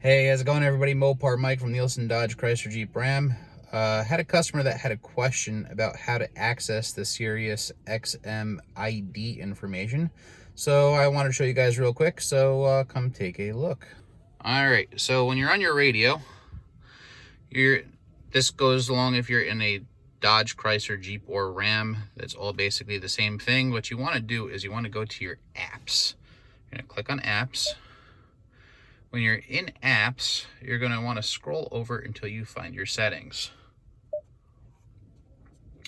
Hey, how's it going, everybody? Mopar Mike from Nielsen Dodge Chrysler Jeep Ram. Had a customer that had a question about how to access the Sirius XM ID information. So I wanted to show you guys real quick, so come take a look. All right, so when you're on your radio, this goes along if you're in a Dodge, Chrysler, Jeep, or Ram. That's all basically the same thing. What you want to do is you want to go to your apps. You're going to click on apps. When you're in apps, you're going to want to scroll over until you find your settings.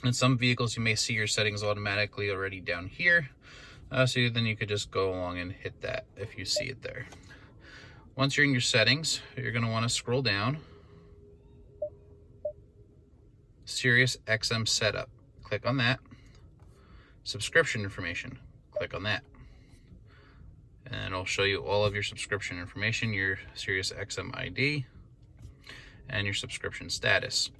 In some vehicles, you may see your settings automatically already down here. So then you could just go along and hit that if you see it there. Once you're in your settings, you're going to want to scroll down. Sirius XM Setup. Click on that. Subscription information. Click on that. And it'll show you all of your subscription information, your Sirius XM ID, and your subscription status.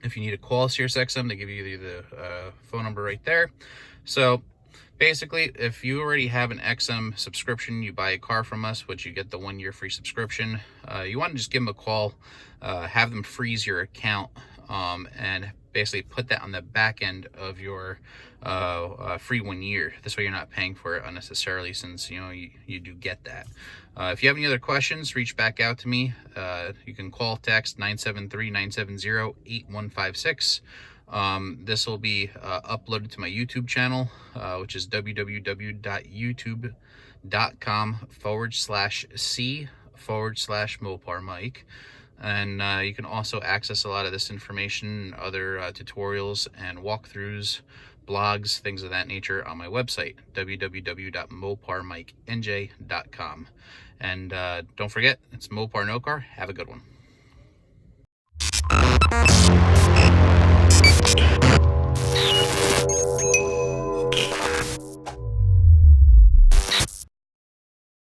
If you need to call Sirius XM, they give you the phone number right there. So basically, if you already have an XM subscription, you buy a car from us, which you get the 1-year free subscription, you want to just give them a call, have them freeze your account, and basically put that on the back end of your free 1 year. This way you're not paying for it unnecessarily, since you do get that. If you have any other questions, reach back out to me. You can call, text 973-970-8156. This will be uploaded to my YouTube channel, which is www.youtube.com/C/Mopar Mike. And you can also access a lot of this information, other tutorials and walkthroughs, blogs, things of that nature on my website, www.moparmikeNJ.com. And don't forget, it's Mopar No Car. Have a good one.